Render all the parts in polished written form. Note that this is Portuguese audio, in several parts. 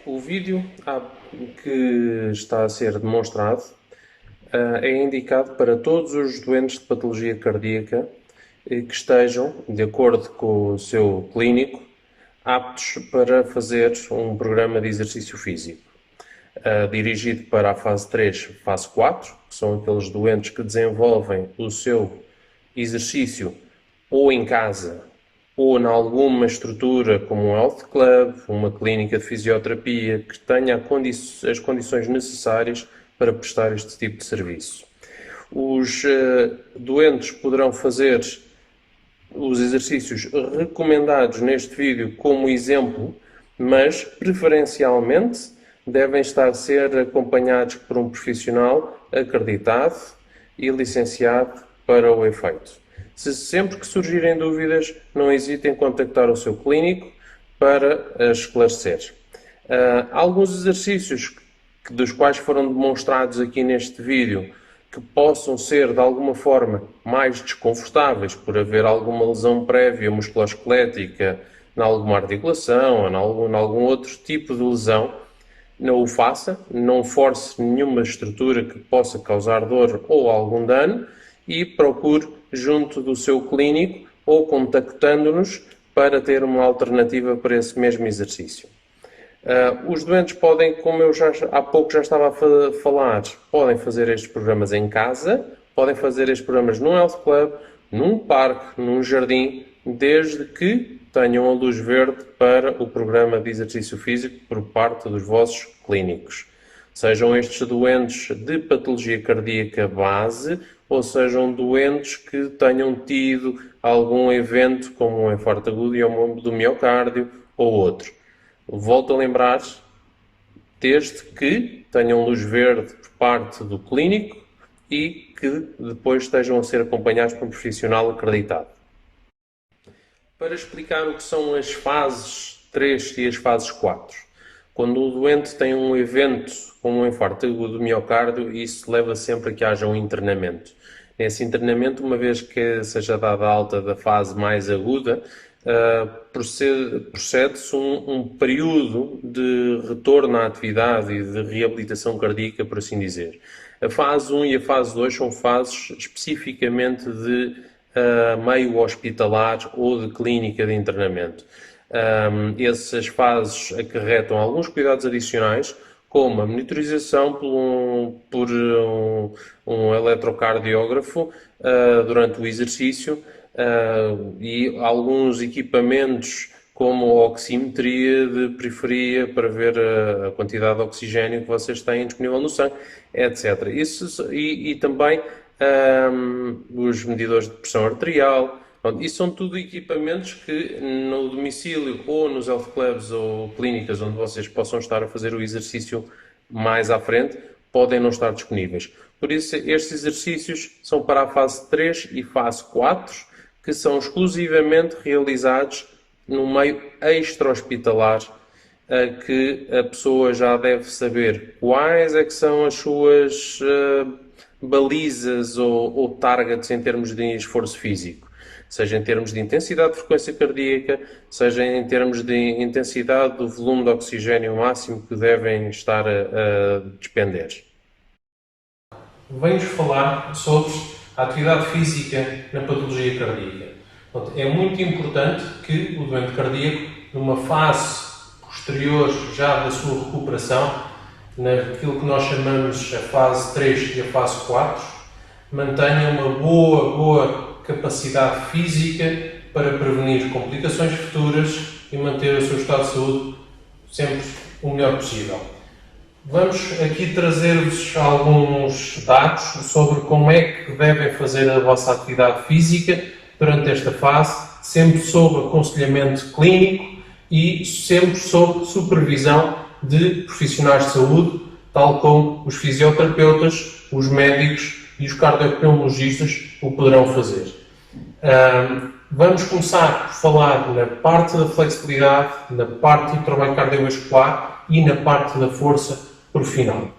O vídeo que está a ser demonstrado é indicado para todos os doentes de patologia cardíaca que estejam, de acordo com o seu clínico, aptos para fazer um programa de exercício físico. Dirigido para a fase 3, fase 4, que são aqueles doentes que desenvolvem o seu exercício ou em casa ou em alguma estrutura como um health club, uma clínica de fisioterapia que tenha as condições necessárias para prestar este tipo de serviço. Os doentes poderão fazer os exercícios recomendados neste vídeo como exemplo, mas preferencialmente devem estar a ser acompanhados por um profissional acreditado e licenciado para o efeito. Se sempre que surgirem dúvidas, não hesitem em contactar o seu clínico para esclarecer. Alguns exercícios dos quais foram demonstrados aqui neste vídeo que possam ser de alguma forma mais desconfortáveis por haver alguma lesão prévia musculoesquelética em alguma articulação ou em algum outro tipo de lesão, não o faça, não force nenhuma estrutura que possa causar dor ou algum dano e procure junto do seu clínico ou contactando-nos para ter uma alternativa para esse mesmo exercício. Os doentes podem, como eu há pouco já estava a falar, podem fazer estes programas em casa, podem fazer estes programas num health club, num parque, num jardim, desde que tenham a luz verde para o programa de exercício físico por parte dos vossos clínicos. Sejam estes doentes de patologia cardíaca base ou sejam doentes que tenham tido algum evento como um infarto agudo do miocárdio ou outro. Volto a lembrar, desde que tenham luz verde por parte do clínico e que depois estejam a ser acompanhados por um profissional acreditado. Para explicar o que são as fases 3 e as fases 4. Quando o doente tem um evento como um infarto agudo do miocárdio, isso leva sempre a que haja um internamento. Nesse internamento, uma vez que seja dada a alta da fase mais aguda, procede-se um período de retorno à atividade e de reabilitação cardíaca, por assim dizer. A fase 1 e a fase 2 são fases especificamente de meio hospitalar ou de clínica de internamento. Essas fases acarretam alguns cuidados adicionais, como a monitorização por um eletrocardiógrafo durante o exercício e alguns equipamentos como a oximetria de periferia para ver a quantidade de oxigênio que vocês têm disponível no sangue, etc. E também os medidores de pressão arterial. Isso são tudo equipamentos que no domicílio ou nos health clubs ou clínicas onde vocês possam estar a fazer o exercício mais à frente, podem não estar disponíveis. Por isso, estes exercícios são para a fase 3 e fase 4, que são exclusivamente realizados no meio extra-hospitalar, que a pessoa já deve saber quais é que são as suas balizas ou targets em termos de esforço físico. Seja em termos de intensidade de frequência cardíaca, seja em termos de intensidade do volume de oxigênio máximo que devem estar a despender. Venho-vos falar sobre a atividade física na patologia cardíaca. É muito importante que o doente cardíaco, numa fase posterior já da sua recuperação, naquilo que nós chamamos a fase 3 e a fase 4, mantenha uma boa capacidade física para prevenir complicações futuras e manter o seu estado de saúde sempre o melhor possível. Vamos aqui trazer-vos alguns dados sobre como é que devem fazer a vossa atividade física durante esta fase, sempre sob aconselhamento clínico e sempre sob supervisão de profissionais de saúde, tal como os fisioterapeutas, os médicos e os cardiopneumologistas o poderão fazer. Vamos começar por falar na parte da flexibilidade, na parte do trabalho cardiovascular e na parte da força por final.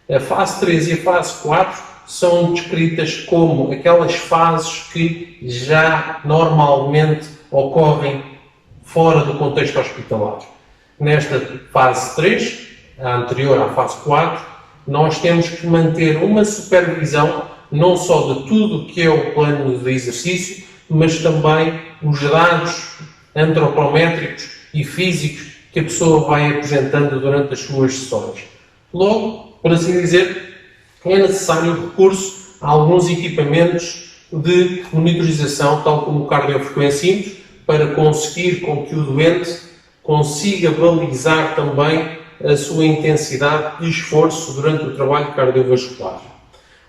A fase 3 e a fase 4 são descritas como aquelas fases que já normalmente ocorrem fora do contexto hospitalar. Nesta fase 3, a anterior à fase 4, nós temos que manter uma supervisão não só de tudo o que é o plano de exercício, mas também os dados antropométricos e físicos que a pessoa vai apresentando durante as suas sessões. Logo, por assim dizer, é necessário recurso a alguns equipamentos de monitorização, tal como o cardiofrequencímetro, para conseguir com que o doente consiga balizar também a sua intensidade de esforço durante o trabalho cardiovascular.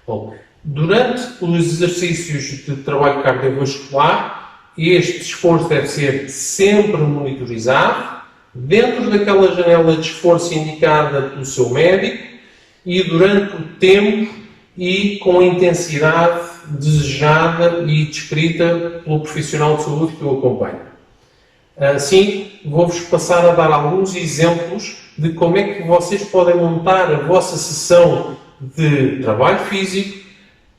Bom, durante os exercícios de trabalho cardiovascular, este esforço deve ser sempre monitorizado, dentro daquela janela de esforço indicada pelo seu médico e durante o tempo e com a intensidade desejada e descrita pelo profissional de saúde que o acompanha. Assim, vou-vos passar a dar alguns exemplos de como é que vocês podem montar a vossa sessão de trabalho físico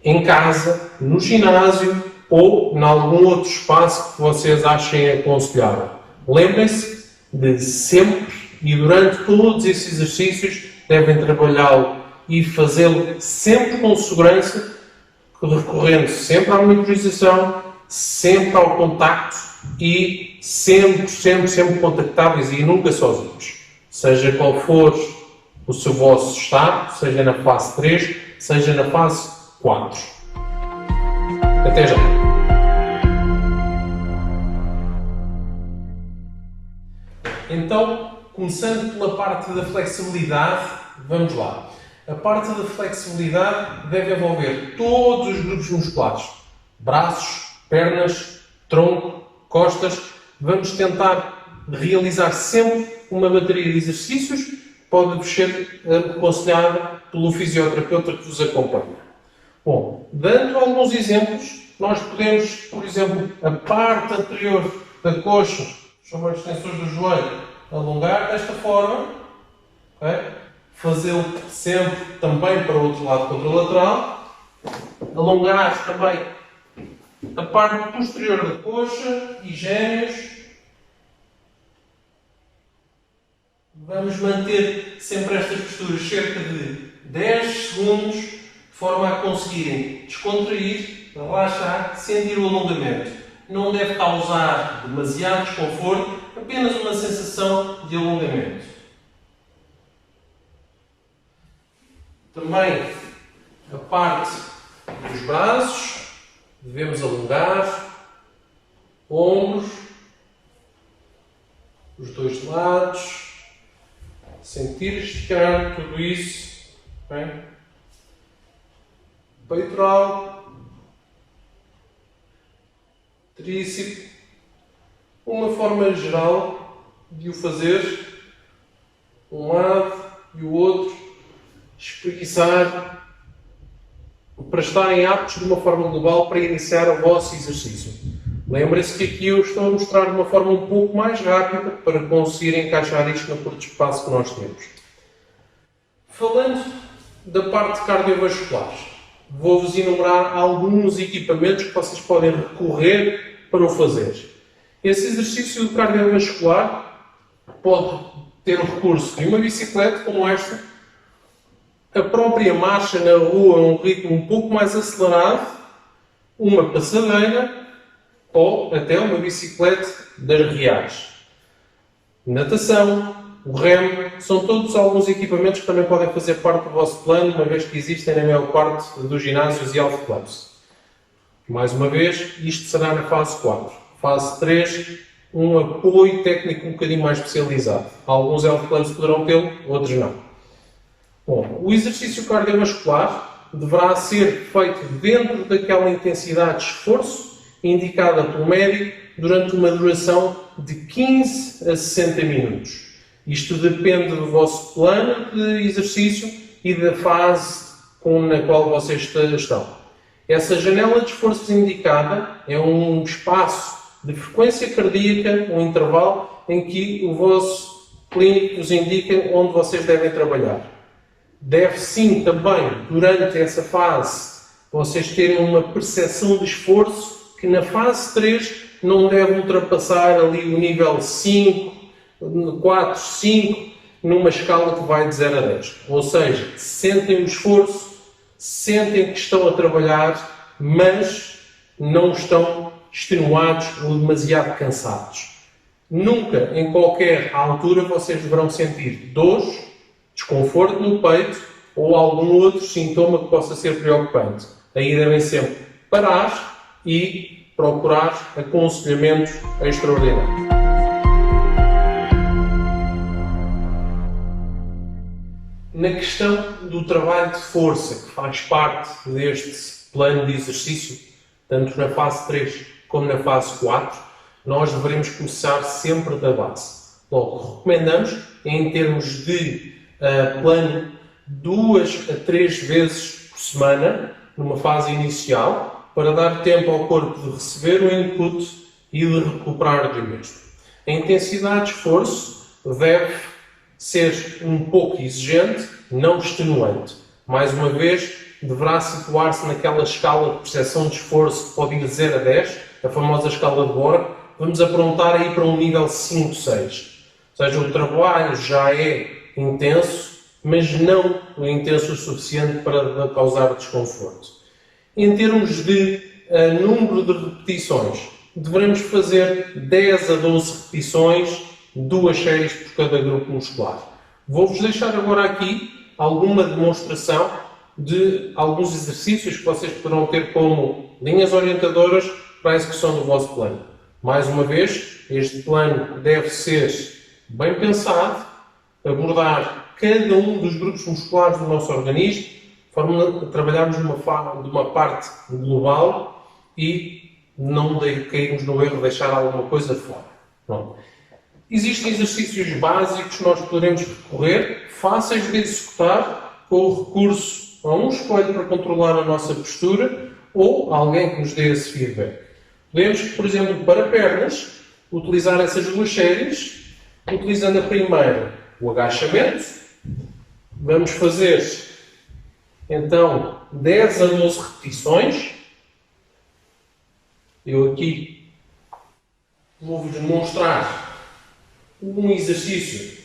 em casa, no ginásio ou em algum outro espaço que vocês achem aconselhável. Lembrem-se de sempre e durante todos esses exercícios devem trabalhá-lo e fazê-lo sempre com segurança, recorrendo sempre à monitorização, sempre ao contacto e sempre contactáveis e nunca sozinhos. Seja qual for o seu vosso estado, seja na fase 3, seja na fase 4. Até já! Então, começando pela parte da flexibilidade, vamos lá. A parte da flexibilidade deve envolver todos os grupos musculares. Braços, pernas, tronco, costas. Vamos tentar realizar sempre uma bateria de exercícios que pode ser aconselhada pelo fisioterapeuta que vos acompanha. Bom, dando alguns exemplos, nós podemos, por exemplo, a parte anterior da coxa, chamados extensores do joelho, alongar desta forma, okay? Fazê-lo sempre também para o outro lado contralateral, alongar também a parte posterior da coxa e gêmeos. Vamos manter sempre estas posturas cerca de 10 segundos, de forma a conseguirem descontrair, relaxar, sentir o alongamento. Não deve causar demasiado desconforto, apenas uma sensação de alongamento. Também a parte dos braços, devemos alongar, ombros, os dois lados, sentir esticar tudo isso, bem? Peitoral, tríceps, uma forma geral de o fazer, um lado e o outro, espreguiçar, para estarem aptos de uma forma global para iniciar o vosso exercício. Lembrem-se que aqui eu estou a mostrar de uma forma um pouco mais rápida para conseguir encaixar isto no curto espaço que nós temos. Falando da parte cardiovascular, vou-vos enumerar alguns equipamentos que vocês podem recorrer para o fazer. Esse exercício cardiovascular pode ter o recurso de uma bicicleta como esta, a própria marcha na rua a um ritmo um pouco mais acelerado, uma passadeira ou até uma bicicleta das reais. Natação, o remo, são todos alguns equipamentos que também podem fazer parte do vosso plano, uma vez que existem na maior parte dos ginásios e health clubs. Mais uma vez, isto será na fase 4. Fase 3, um apoio técnico um bocadinho mais especializado. Alguns health clubs poderão tê-lo, outros não. Bom, o exercício cardiovascular deverá ser feito dentro daquela intensidade de esforço indicada pelo médico durante uma duração de 15 a 60 minutos. Isto depende do vosso plano de exercício e da fase na qual vocês estão. Essa janela de esforços indicada é um espaço de frequência cardíaca, um intervalo em que o vosso clínico vos indica onde vocês devem trabalhar. Deve sim também, durante essa fase, vocês terem uma percepção de esforço que na fase 3 não deve ultrapassar ali o nível 5, 4, 5 numa escala que vai de 0 a 10. Ou seja, sentem o esforço, sentem que estão a trabalhar, mas não estão extenuados ou demasiado cansados. Nunca, em qualquer altura, vocês deverão sentir dores, desconforto no peito ou algum outro sintoma que possa ser preocupante. Aí devem sempre parar e procurar aconselhamento extraordinário. Na questão do trabalho de força, que faz parte deste plano de exercício, tanto na fase 3 como na fase 4, nós devemos começar sempre da base. Logo, recomendamos, em termos de plano, 2 a 3 vezes por semana, numa fase inicial, para dar tempo ao corpo de receber o input e de recuperar do mesmo. A intensidade de esforço deve ser um pouco exigente, não extenuante. Mais uma vez, deverá situar-se naquela escala de percepção de esforço que pode ir de 0 a 10, a famosa escala de Borg. Vamos aprontar aí para um nível 5, 6. Ou seja, o trabalho já é intenso, mas não intenso o suficiente para causar desconforto. Em termos de número de repetições, devemos fazer 10 a 12 repetições, 2 séries por cada grupo muscular. Vou-vos deixar agora aqui alguma demonstração de alguns exercícios que vocês poderão ter como linhas orientadoras para a execução do vosso plano. Mais uma vez, este plano deve ser bem pensado, abordar cada um dos grupos musculares do nosso organismo, de forma a trabalharmos de uma parte global e não cairmos no erro de deixar alguma coisa de fora. Pronto. Existem exercícios básicos que nós poderemos recorrer, fáceis de executar, com o recurso a um espelho para controlar a nossa postura ou alguém que nos dê esse feedback. Podemos, por exemplo, para pernas, utilizar essas 2 séries, utilizando a primeira o agachamento. Vamos fazer, então, 10 a 12 repetições. Eu aqui vou-vos demonstrar um exercício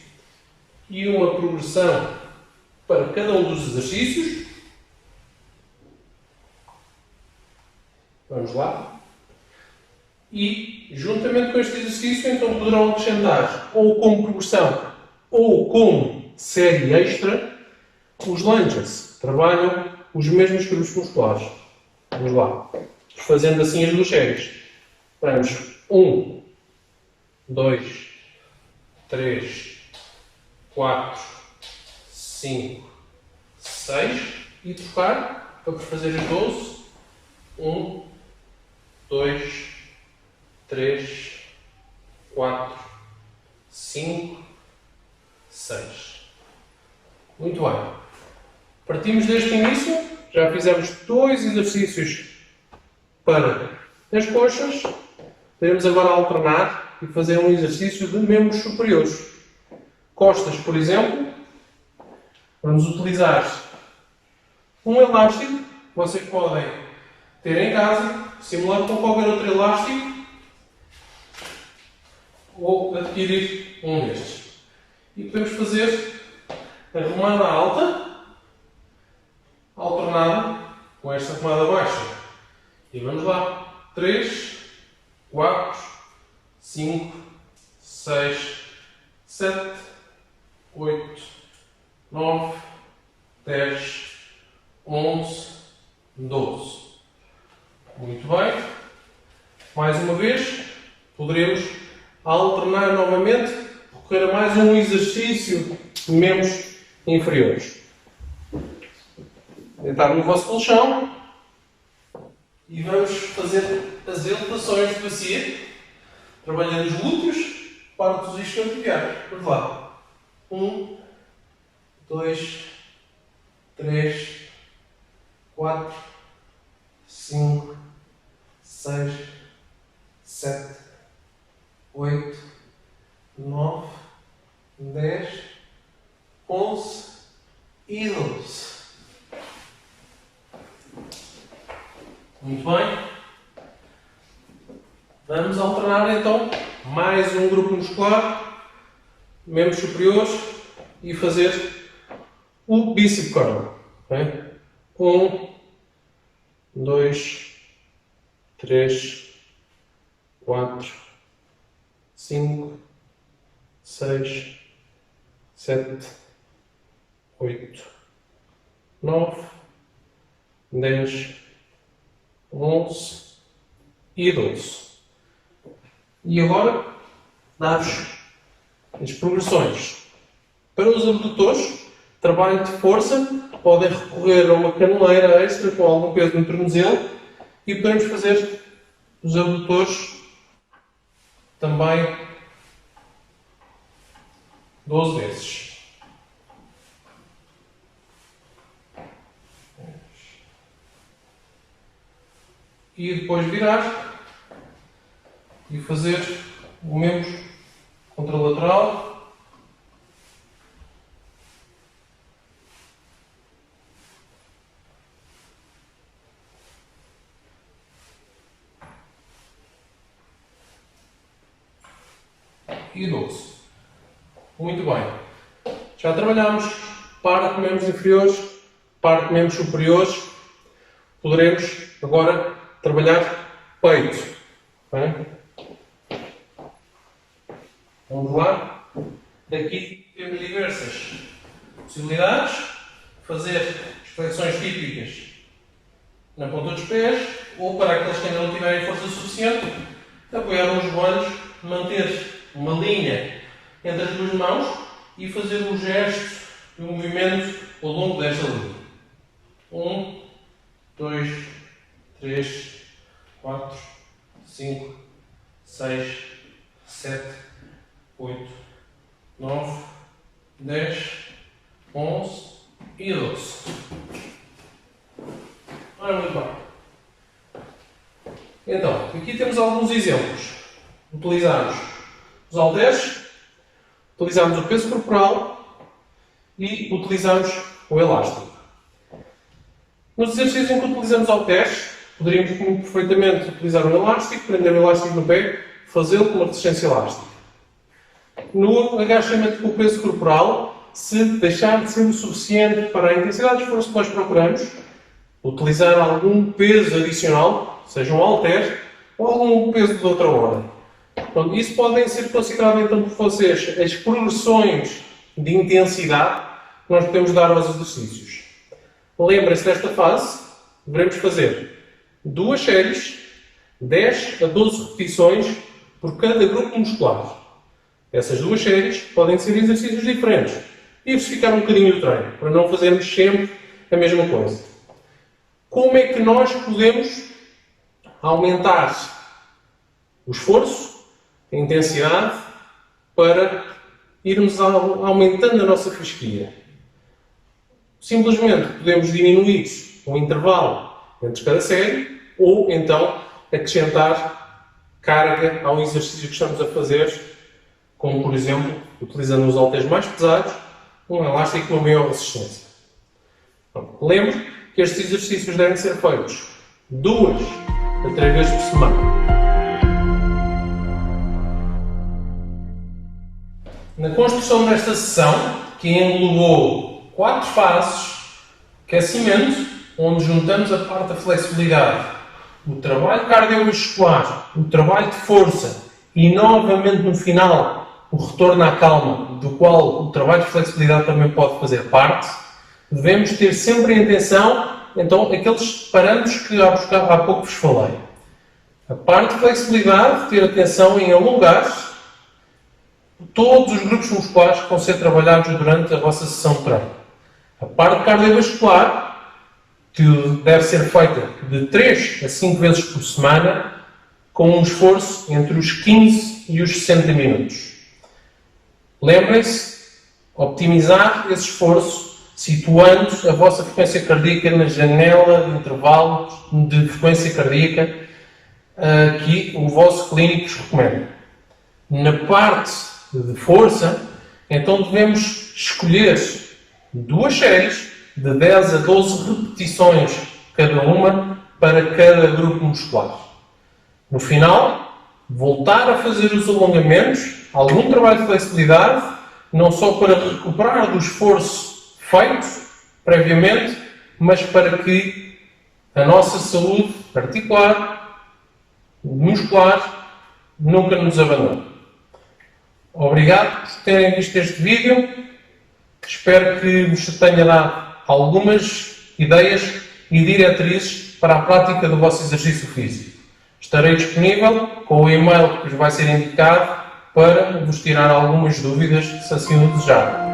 e uma progressão para cada um dos exercícios. Vamos lá. E, juntamente com este exercício, então poderão acrescentar, ou como progressão, ou como série extra, os lunges. Trabalham os mesmos grupos musculares. Vamos lá. Fazendo assim as 2 séries. Vamos. 1, 2, 3, 4, 5, 6 e trocar para fazer as 12. 1, 2, 3, 4, 5, 6. Muito bem. Partimos deste início. Já fizemos 2 exercícios para as coxas. Podemos agora alternar e fazer um exercício de membros superiores. Costas, por exemplo. Vamos utilizar um elástico que vocês podem ter em casa, simulando com qualquer outro elástico, ou adquirir um destes. E podemos fazer a remada alta, alternada com esta remada baixa. E vamos lá. 3, 4, 5, 6, 7, 8, 9, 10, 11, 12. Muito bem. Mais uma vez, poderemos alternar novamente, recorrer a mais um exercício de membros inferiores. Deitar no vosso colchão e vamos fazer as elevações de bacia, trabalhando os glúteos, parte dos isquiotibiais. Vamos lá. 1, 2, 3, 4, 5, 6, 7, 8, 9, 10, 11 e 12. Muito bem. Vamos alternar então mais um grupo muscular, membros superiores, e fazer o bíceps curl. Okay? 1, 2, 3, 4, 5, 6, 7, 8, 9, 10, 11 e 12. E agora dá-vos as progressões. Para os abdutores, trabalho de força, podem recorrer a uma caneleira extra com algum peso no tornozelo e podemos fazer os abdutores também 12 vezes. E depois virar e fazer o membro contralateral. E 12. Muito bem. Já trabalhamos parte de membros inferiores, parte de membros superiores. Poderemos agora trabalhar peito. Bem? Vamos lá. Aqui temos diversas possibilidades. Fazer as flexões típicas na ponta dos pés, ou para aqueles que ainda não tiverem força suficiente, apoiar os joelhos, manter uma linha entre as duas mãos e fazer um gesto e um movimento ao longo desta linha. 1, 2, 3, 4, 5, 6, 7, 8, 9, 10, 11 e 12. Ora, muito bem. Então, aqui temos alguns exemplos. Utilizamos os halteres, utilizamos o peso corporal e utilizamos o elástico. Nos exercícios em que utilizamos halteres, poderíamos muito perfeitamente utilizar um elástico, prender o elástico no pé, fazê-lo com uma resistência elástica. No agachamento com o peso corporal, se deixar de ser o suficiente para a intensidade de esforço que nós procuramos, utilizar algum peso adicional, seja um halter ou algum peso de outra ordem. Pronto, isso podem ser consideradas então por vocês as progressões de intensidade que nós podemos dar aos exercícios. Lembrem-se desta fase, devemos fazer 2 séries, 10 a 12 repetições por cada grupo muscular. Essas 2 séries podem ser exercícios diferentes e diversificar um bocadinho o treino, para não fazermos sempre a mesma coisa. Como é que nós podemos aumentar o esforço, a intensidade, para irmos aumentando a nossa fasquia? Simplesmente podemos diminuir o intervalo entre cada série ou então acrescentar carga ao exercício que estamos a fazer, como por exemplo, utilizando os halteres mais pesados, um elástico com uma maior resistência. Lembre que estes exercícios devem ser feitos 2 a 3 vezes por semana. Na construção desta sessão, que englobou 4 fases: aquecimento, onde juntamos a parte da flexibilidade, o trabalho cardiovascular, o trabalho de força e novamente no final o retorno à calma, do qual o trabalho de flexibilidade também pode fazer parte. Devemos ter sempre em atenção então aqueles parâmetros que há pouco vos falei. A parte de flexibilidade, ter atenção em alongar todos os grupos musculares que vão ser trabalhados durante a vossa sessão de treino. A parte cardiovascular, que deve ser feita de 3 a 5 vezes por semana, com um esforço entre os 15 e os 60 minutos. Lembrem-se, optimizar esse esforço, situando a vossa frequência cardíaca na janela de intervalo de frequência cardíaca que o vosso clínico vos recomenda. Na parte de força, então devemos escolher 2 séries de 10 a 12 repetições cada uma para cada grupo muscular. No final, voltar a fazer os alongamentos, algum trabalho de flexibilidade, não só para recuperar do esforço feito previamente, mas para que a nossa saúde articular, muscular, nunca nos abandone. Obrigado por terem visto este vídeo. Espero que vos tenha dado algumas ideias e diretrizes para a prática do vosso exercício físico. Estarei disponível com o e-mail que vos vai ser indicado para vos tirar algumas dúvidas, se assim o desejar.